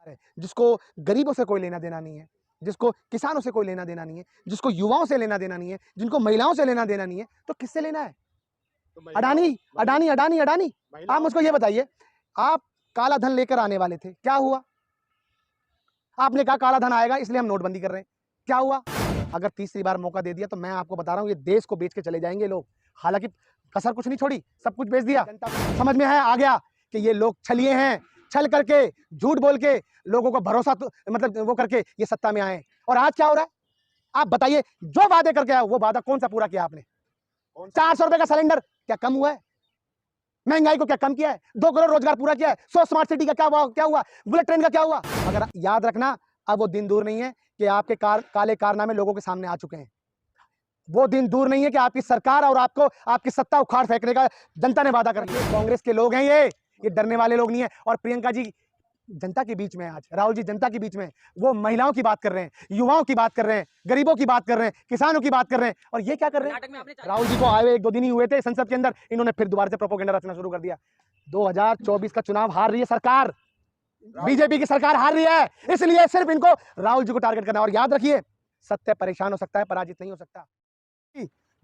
है, जिसको गरीबों से कोई लेना देना नहीं है, जिसको किसानों से कोई लेना देना नहीं है, जिसको युवाओं से लेना देना नहीं है, जिनको महिलाओं से लेना देना नहीं है, तो किससे लेना है? अडानी अडानी अडानी अडानी। आप मुझको ये बताइए, आप काला धन लेकर आने वाले थे, क्या हुआ? आपने कहा काला धन आएगा इसलिए हम नोटबंदी कर रहे हैं, क्या हुआ? अगर तीसरी बार मौका दे दिया तो मैं आपको बता रहा हूं, ये देश को बेच के चले जाएंगे लोग। हालांकि कसर कुछ नहीं छोड़ी, सब कुछ बेच दिया। समझ में है, आ गया कि ये लोग छलिए हैं, छल करके, झूठ बोल के, लोगों को भरोसा मतलब वो करके ये सत्ता में आए। और आज क्या हो रहा है? आप बताइए, जो वादे करके आए वो वादा कौन सा पूरा किया आपने? 400 रुपए का सिलेंडर क्या कम हुआ है? महंगाई को क्या कम किया है? 2 करोड़ रोजगार पूरा किया है? 100 स्मार्ट सिटी का क्या हुआ? बुलेट ट्रेन का क्या हुआ? अगर याद रखना, अब वो दिन दूर नहीं है कि आपके काले कारनामे लोगों के सामने आ चुके हैं। वो दिन दूर नहीं है कि आपकी सरकार और आपको आपकी सत्ता उखाड़ फेंकने का जनता ने वादा कर लिया। कांग्रेस के लोग हैं ये डरने वाले लोग नहीं है। और प्रियंका जी जनता के बीच में, आज राहुल जी जनता के बीच में, वो महिलाओं की बात कर रहे हैं, युवाओं की बात कर रहे हैं, गरीबों की बात कर रहे हैं, किसानों की बात कर रहे हैं। और ये क्या कर रहे हैं? राहुल जी को आए हुए 1-2 दिन ही हुए थे संसद के अंदर, इन्होंने फिर दोबारा से प्रोपेगेंडा रचना शुरू कर दिया। 2024 का चुनाव हार रही है सरकार, बीजेपी की सरकार हार रही है, इसलिए सिर्फ इनको राहुल जी को टारगेट करना। और याद रखिए, सत्य परेशान हो सकता है, पराजित नहीं हो सकता।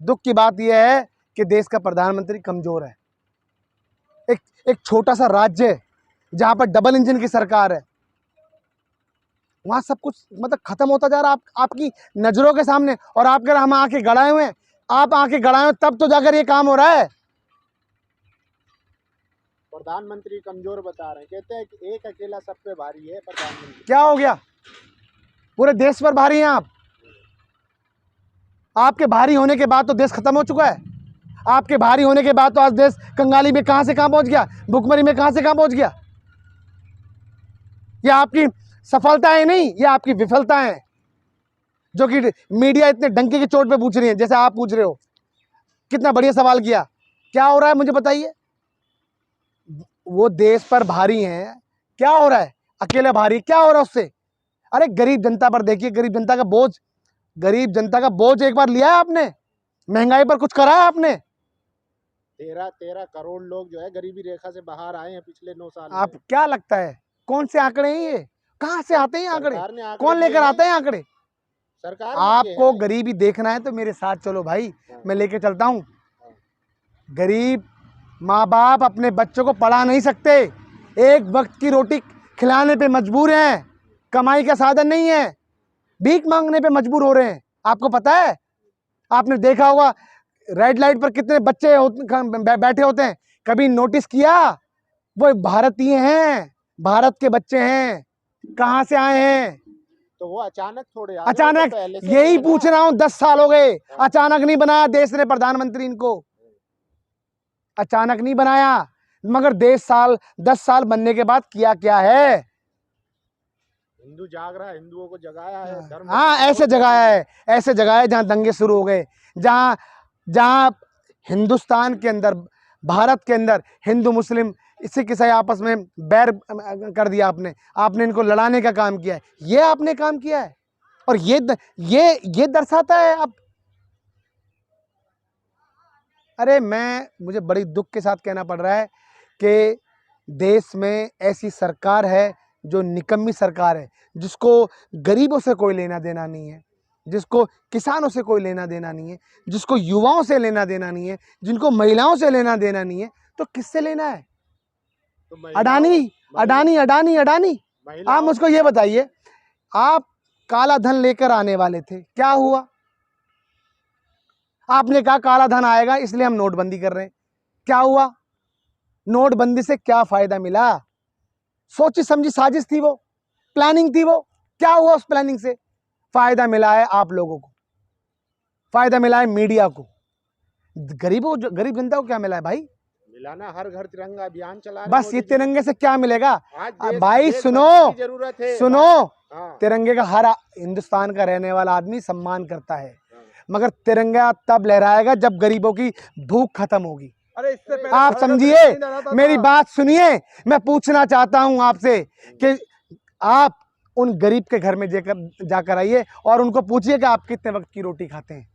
दुख की बात यह है कि देश का प्रधानमंत्री कमजोर है। एक छोटा सा राज्य है जहां पर डबल इंजन की सरकार है, वहां सब कुछ मतलब खत्म होता जा रहा है आपकी नजरों के सामने। और आप कह रहे हम आंखें गड़ाए हुए हैं, आप आंखें गड़ाए हुए तब तो जाकर ये काम हो रहा है। प्रधानमंत्री कमजोर बता रहे हैं, कहते हैं कि एक अकेला सब पे भारी है प्रधानमंत्री। क्या हो गया? पूरे देश पर भारी हैं आप। आपके भारी होने के बाद तो देश खत्म हो चुका है। आपके भारी होने के बाद तो आज देश कंगाली में कहां से कहां पहुंच गया, भुखमरी में कहां से कहां पहुंच गया। ये आपकी सफलताएं नहीं, ये आपकी विफलताएं, जो कि मीडिया इतने डंके की चोट पे पूछ रही है, जैसे आप पूछ रहे हो। कितना बढ़िया सवाल किया। क्या हो रहा है मुझे बताइए? वो देश पर भारी हैं, क्या हो रहा है? अकेले भारी क्या हो रहा है उससे? अरे गरीब जनता पर देखिए, गरीब जनता का बोझ एक बार लिया है आपने? महंगाई पर कुछ करा है आपने? 13 करोड़ लोग जो है गरीबी रेखा से बाहर आए हैं पिछले 9 साल आप में। क्या लगता है कौन से आंकड़े हैं ये? कहां से आते हैं आंकड़े? आंकड़े कौन लेकर आता है आंकड़े? सरकार आपको गरीबी देखना है तो मेरे साथ चलो भाई, मैं लेके चलता हूं। गरीब माँ बाप अपने बच्चों को पढ़ा नहीं सकते, एक वक्त की रोटी खिलाने पे मजबूर हैं, कमाई का साधन नहीं है, भीख मांगने पे मजबूर हो रहे हैं। आपको पता है, आपने देखा होगा रेड लाइट पर कितने बच्चे बैठे होते हैं, कभी नोटिस किया? वो भारतीय हैं, भारत के बच्चे हैं, कहां से आए हैं? तो वो अचानक थोड़े अचानक यही पूछ रहा हूं, 10 साल हो गए, अचानक नहीं बनाया देश ने प्रधानमंत्री इनको, अचानक नहीं बनाया। मगर देश 10 साल बनने के बाद किया क्या है? हिंदू जाग रहा है, हिंदुओं को जगाया है, धर्म। हाँ, ऐसे जगाया है जहां दंगे शुरू हो गए, जहां हिंदुस्तान के अंदर, भारत के अंदर हिंदू मुस्लिम सिख ईसाई आपस में बैर कर दिया आपने इनको लड़ाने का काम किया है, ये आपने काम किया है। और ये दर्शाता है आप। अरे मुझे बड़ी दुख के साथ कहना पड़ रहा है कि देश में ऐसी सरकार है जो निकम्मी सरकार है, जिसको गरीबों से कोई लेना देना नहीं है, जिसको किसानों से कोई लेना देना नहीं है, जिसको युवाओं से लेना देना नहीं है, जिनको महिलाओं से लेना देना नहीं है, तो किससे लेना है? तो अडानी अडानी अडानी अडानी। आप मुझको ये बताइए, आप काला धन लेकर आने वाले थे, क्या हुआ? आपने कहा काला धन आएगा इसलिए हम नोटबंदी कर रहे हैं, क्या हुआ? नोटबंदी से क्या फायदा मिला? सोची समझी साजिश थी वो, प्लानिंग थी वो, क्या हुआ उस प्लानिंग से? फायदा मिला है आप लोगों को, फायदा मिला है मीडिया को, गरीब जनता को क्या मिला है भाई? मिलाना, हर घर तिरंगा अभियान चला रहे। बस ये तिरंगे से क्या मिलेगा भाई? सुनो सुनो, तिरंगे का हर हिंदुस्तान का रहने वाला आदमी सम्मान करता है, मगर तिरंगा तब लहराएगा जब गरीबों की भूख खत्म होगी। अरे इससे पहले आप समझिए, मेरी बात सुनिए। मैं पूछना चाहता हूं आपसे कि आप उन गरीब के घर में जाकर आइए और उनको पूछिए कि आप कितने वक्त की रोटी खाते हैं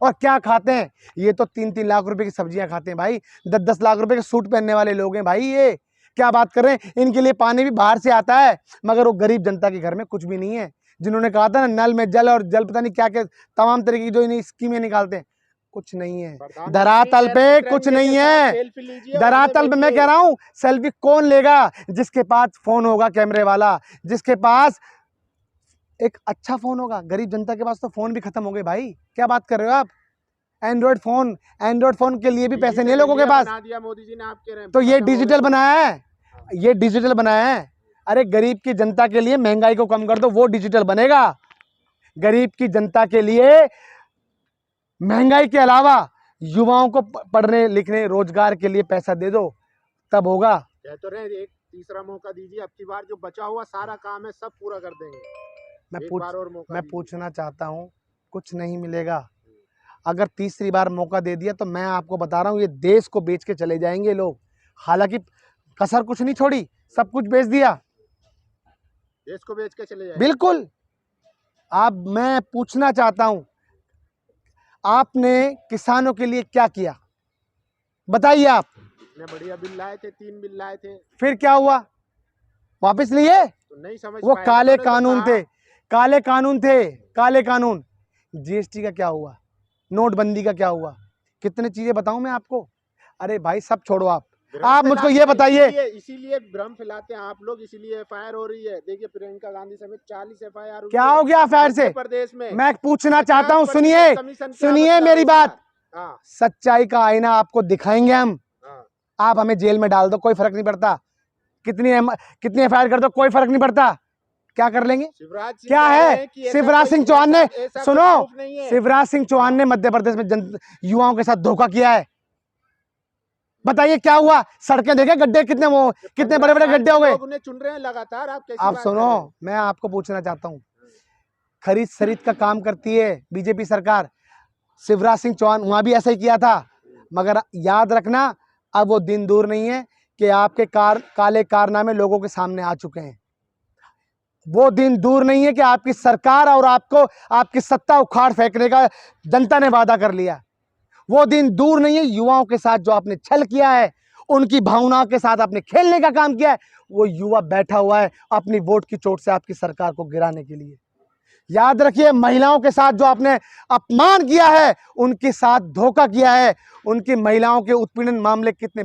और क्या खाते हैं। ये तो 3-3 लाख रुपए की सब्जियां खाते हैं भाई, 10-10 लाख रुपए के सूट पहनने वाले लोग हैं भाई। ये क्या बात कर रहे हैं, इनके लिए पानी भी बाहर से आता है, मगर वो गरीब जनता के घर में कुछ भी नहीं है। जिन्होंने कहा था ना नल में जल और जल पता नहीं क्या क्या तमाम तरीके की जो इन्हें स्कीमें निकालते हैं, कुछ नहीं है धरातल पे, कुछ नहीं है धरातल पे। मैं कह रहा हूं सेल्फी कौन लेगा? जिसके पास फोन होगा कैमरे वाला, जिसके पास एक अच्छा फोन होगा। गरीब जनता के पास तो फोन भी खत्म हो गए भाई, क्या बात कर रहे हो आप? एंड्रॉइड फोन के लिए भी पैसे नहीं है लोगों के पास। बना दिया मोदी जी ने, आप कह रहे हैं तो ये खत्म हो गए डिजिटल तो। बनाया है, ये डिजिटल बनाया है। अरे गरीब की जनता के लिए महंगाई को कम कर दो, वो डिजिटल बनेगा। गरीब की जनता के लिए महंगाई के अलावा युवाओं को पढ़ने लिखने रोजगार के लिए पैसा दे दो, तब होगा। कह तो रहे एक तीसरा मौका दीजिए, अब की बार जो बचा हुआ सारा काम है सब पूरा कर देंगे। मैं पूछना चाहता हूँ, कुछ नहीं मिलेगा। अगर तीसरी बार मौका दे दिया तो मैं आपको बता रहा हूँ ये देश को बेच के चले जाएंगे लोग। हालांकि कसर कुछ नहीं छोड़ी, सब कुछ बेच दिया, देश को बेच के चले जाएंगे। बिल्कुल। अब मैं पूछना चाहता हूँ, आपने किसानों के लिए क्या किया बताइए आप? इतने बढ़िया बिल लाए थे, 3 बिल लाए थे, फिर क्या हुआ? वापस लिए? तो नहीं समझ वो पाए। काले उन्होंने तो कानून कहा, थे, काले कानून थे, काले कानून। जीएसटी का क्या हुआ? नोटबंदी का क्या हुआ? कितने चीजें बताऊं मैं आपको? अरे भाई सब छोड़ो, आप मुझको ये बताइए। इसीलिए भ्रम फैलाते हैं आप लोग, इसीलिए एफआईआर हो रही है। देखिए प्रियंका गांधी समेत 40 एफआईआर क्या हो गया एफआईआर से? प्रदेश में। मैं पूछना 50% चाहता हूँ, सुनिए सुनिए मेरी बात। सच्चाई का आईना आपको दिखाएंगे हम। आप हमें जेल में डाल दो, कोई फर्क नहीं पड़ता। कितनी एफआईआर कर दो, कोई फर्क नहीं पड़ता। क्या कर लेंगे? क्या है? शिवराज सिंह चौहान ने, सुनो, शिवराज सिंह चौहान ने मध्य प्रदेश में युवाओं के साथ धोखा किया है। बताइए क्या हुआ? सड़कें देखे गड्ढे कितने बड़े बड़े गड्ढे हो गए। उन्हें चुन रहे हैं लगातार। आप सुनो, मैं आपको पूछना चाहता हूँ, खरीद सरीद का काम करती है बीजेपी सरकार। शिवराज सिंह चौहान वहां भी ऐसा ही किया था, मगर याद रखना अब वो दिन दूर नहीं है कि आपके काले कारनामे लोगों के सामने आ चुके हैं। वो दिन दूर नहीं है कि आपकी सरकार और आपको आपकी सत्ता उखाड़ फेंकने का जनता ने वादा कर लिया। वो दिन दूर नहीं है, युवाओं के साथ जो आपने छल किया है, उनकी भावनाओं के साथ आपने खेलने का काम किया है, वो युवा बैठा हुआ है अपनी वोट की चोट से आपकी सरकार को गिराने के लिए। याद रखिए, महिलाओं के साथ जो आपने अपमान किया है, उनके साथ धोखा किया है, उनकी महिलाओं के उत्पीड़न मामले कितने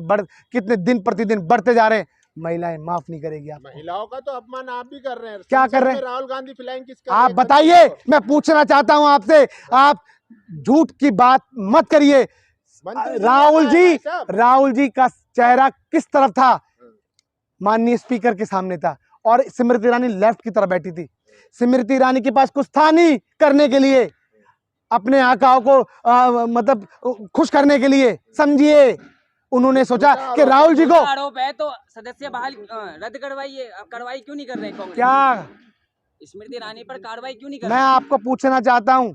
दिन प्रतिदिन बढ़ते जा रहे हैं। महिलाएं माफ नहीं करेगी आप। महिलाओं का तो अपमान आप भी कर रहे हैं। क्या कर रहे हैं? राहुल गांधी फ्लाइंग किस कर आप बताइए, मैं पूछना चाहता हूं आपसे। आप झूठ की बात मत करिए। राहुल जी का चेहरा किस तरफ था? माननीय स्पीकर के सामने था, और स्मृति ईरानी लेफ्ट की तरफ बैठी थी। स्मृति ईरानी के पास कुछ था नहीं करने के लिए, अपने आकाओं को मतलब खुश करने के लिए, समझिए। उन्होंने सोचा कि राहुल जी को आरोप है तो सदस्य बहाल रद्द करवाइए। कार्रवाई क्यों नहीं कर रहे कांग्रेस? क्या स्मृति ईरानी पर कार्रवाई क्यों नहीं कर मैं रहे? आपको पूछना चाहता हूं,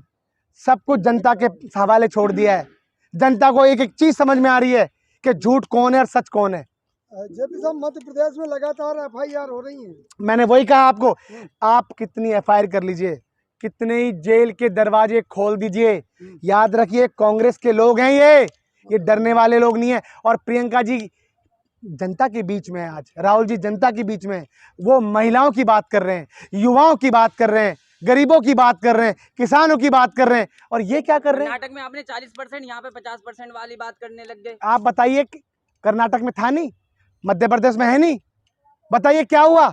सब कुछ जनता के हवाले छोड़ दिया है। जनता को एक एक चीज समझ में आ रही है कि झूठ कौन है और सच कौन है। जेपी साहब, मध्य प्रदेश में लगातार एफआईआर हो रही है। मैंने वही कहा आपको, आप कितनी एफआईआर कर लीजिए, कितने ही जेल के दरवाजे खोल दीजिए, याद रखिए कांग्रेस के लोग हैं ये डरने वाले लोग नहीं है। और प्रियंका जी जनता के बीच में है आज, राहुल जी जनता के बीच में है। वो महिलाओं की बात कर रहे हैं, युवाओं की बात कर रहे हैं, गरीबों की बात कर रहे हैं, किसानों की बात कर रहे हैं, और ये क्या कर रहे हैं? कर्नाटक में आपने 40%, यहाँ पे 50% वाली बात करने लग गए। आप बताइए, कर्नाटक में था नहीं, मध्य प्रदेश में है नहीं, बताइए क्या हुआ?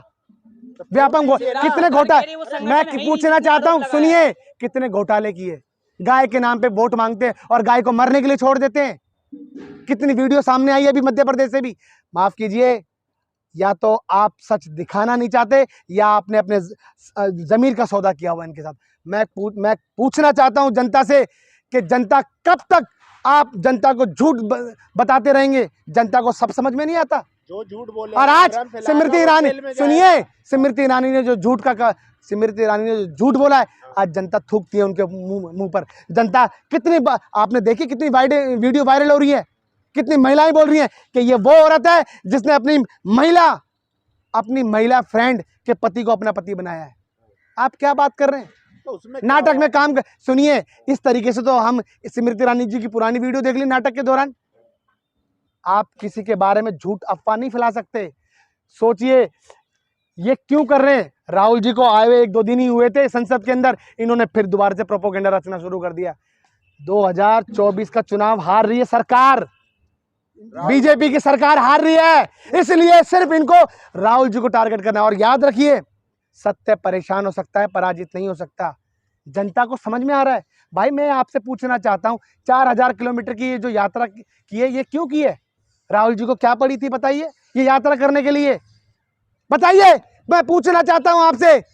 व्यापक कितने घोटाले, मैं पूछना चाहता हूँ, सुनिए, कितने घोटाले किए? गाय के नाम पे वोट मांगते हैं और गाय को मरने के लिए छोड़ देते हैं। कितनी वीडियो सामने आई अभी मध्य प्रदेश से भी। माफ कीजिए, या तो आप सच दिखाना नहीं चाहते, या आपने अपने जमीर का सौदा किया हुआ इनके साथ। मैं पूछना चाहता हूं जनता से कि जनता कब तक आप जनता को झूठ बताते रहेंगे? जनता को सब समझ में नहीं आता। जो झूठ बोले, और आज स्मृति ईरानी, सुनिए, स्मृति ईरानी ने जो झूठ बोला है, आज जनता थूकती है उनके मुंह पर। जनता कितनी आपने देखी कितनी वीडियो वायरल हो रही है, कितनी महिलाएं बोल रही हैं कि ये वो औरत है जिसने अपनी महिला फ्रेंड के पति को अपना पति बनाया है। आप क्या बात कर रहे हैं? तो उसमें नाटक में काम कर, सुनिए, इस तरीके से तो हम स्मृति ईरानी जी की पुरानी वीडियो देख ली नाटक के दौरान। आप किसी के बारे में झूठ अफवाह नहीं फैला सकते। सोचिए ये क्यों कर रहे हैं। राहुल जी को आए हुए 1-2 दिन ही हुए थे संसद के अंदर, इन्होंने फिर दोबारा से प्रोपोगेंडा रचना शुरू कर दिया। 2024 का चुनाव हार रही है सरकार, बीजेपी की सरकार हार रही है, इसलिए सिर्फ इनको राहुल जी को टारगेट करना है। और याद रखिए, सत्य परेशान हो सकता है, पराजित नहीं हो सकता। जनता को समझ में आ रहा है। भाई मैं आपसे पूछना चाहता हूं, 4000 किलोमीटर की ये जो यात्रा की है, ये क्यों की है? राहुल जी को क्या पड़ी थी बताइए ये यात्रा करने के लिए? बताइए, मैं पूछना चाहता हूं आपसे। कह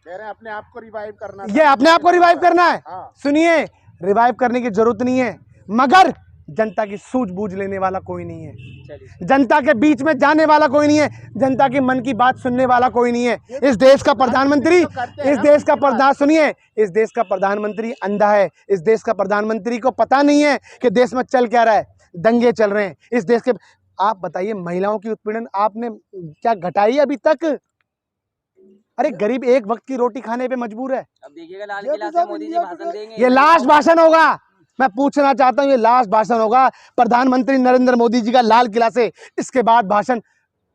रहे हैं अपने आप को रिवाइव करना, ये अपने आप को रिवाइव करना है। हाँ। सुनिए, रिवाइव करने की जरूरत नहीं है, मगर जनता की सूझबूझ लेने वाला कोई नहीं है, चलिए जनता के बीच में जाने वाला कोई नहीं है, जनता की मन की बात सुनने वाला कोई नहीं है। इस देश का प्रधानमंत्री, इस देश का प्रधान, सुनिए, इस देश का प्रधानमंत्री अंधा है। इस देश का प्रधानमंत्री को पता नहीं है कि देश में चल क्या रहा है, दंगे चल रहे हैं इस देश के। आप बताइए, महिलाओं की उत्पीड़न आपने क्या घटाई अभी तक? अरे गरीब एक वक्त की रोटी खाने पे मजबूर है। अब देखिएगा लाल ये किला तो से सब मोदी जी इंडिया भाषण के- देंगे। ये लास्ट भाषण होगा। मैं पूछना चाहता हूं, ये लास्ट भाषण होगा प्रधानमंत्री नरेंद्र मोदी जी का लाल किला से। इसके बाद भाषण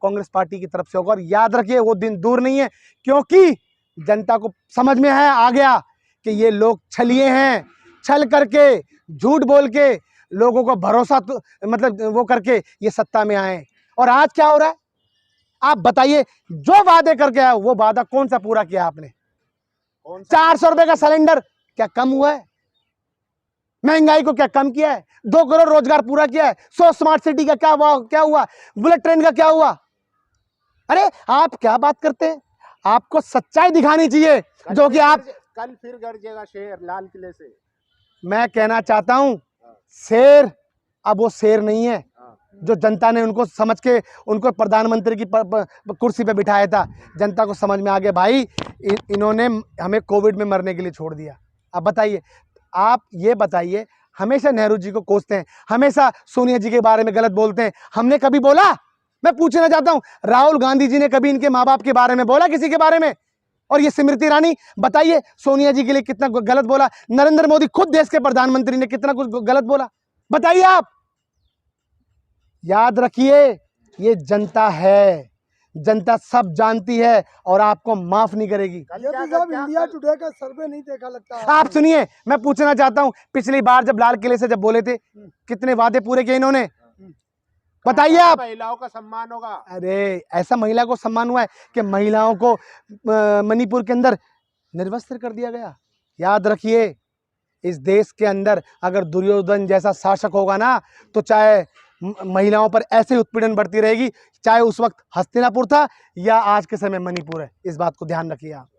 कांग्रेस पार्टी की तरफ से होगा। और याद रखिए, वो दिन दूर नहीं है, क्योंकि जनता को समझ में है, आ गया कि ये लोग छलिए हैं, छल करके, झूठ बोल के, लोगों को भरोसा मतलब वो करके ये सत्ता में आए। और आज क्या हो रहा है आप बताइए? जो वादे करके आए वो वादा कौन सा पूरा किया आपने? कौन सा 400 रुपए का सिलेंडर क्या कम हुआ है? महंगाई को क्या कम किया है? 2 करोड़ रोजगार पूरा किया है? 100 स्मार्ट सिटी का क्या हुआ? बुलेट ट्रेन का क्या हुआ? अरे आप क्या बात करते हैं? आपको सच्चाई दिखानी चाहिए, जो कि आप। कल फिर गरजेगा शेर लाल किले से। मैं कहना चाहता हूं, शेर अब वो शेर नहीं है जो जनता ने उनको समझ के उनको प्रधानमंत्री की कुर्सी पे बिठाया था। जनता को समझ में आ गया भाई, इन्होंने हमें कोविड में मरने के लिए छोड़ दिया। अब बताइए, आप ये बताइए, हमेशा नेहरू जी को कोसते हैं, हमेशा सोनिया जी के बारे में गलत बोलते हैं। हमने कभी बोला? मैं पूछना चाहता हूं, राहुल गांधी जी ने कभी इनके माँ बाप के बारे में बोला, किसी के बारे में? और ये स्मृति ईरानी बताइए, सोनिया जी के लिए कितना गलत बोला? नरेंद्र मोदी खुद देश के प्रधानमंत्री ने कितना कुछ गलत बोला? बताइए आप। याद रखिए, ये जनता है, जनता सब जानती है और आपको माफ नहीं करेगी। ये भी सब इंडिया टुडे का सर्वे नहीं देखा लगता है। आप सुनिए, मैं पूछना चाहता हूं, पिछली बार जब लाल किले से जब बोले थे, कितने वादे पूरे किए इन्होंने? बताइए आप। महिलाओं का सम्मान होगा। अरे ऐसा महिला को सम्मान हुआ है कि महिलाओं को मणिपुर के अंदर निर्वस्त्र कर दिया गया। याद रखिए, इस देश के अंदर अगर दुर्योधन जैसा शासक होगा ना, तो चाहे महिलाओं पर ऐसे उत्पीड़न बढ़ती रहेगी, चाहे उस वक्त हस्तिनापुर था या आज के समय मणिपुर है। इस बात को ध्यान रखिए आप।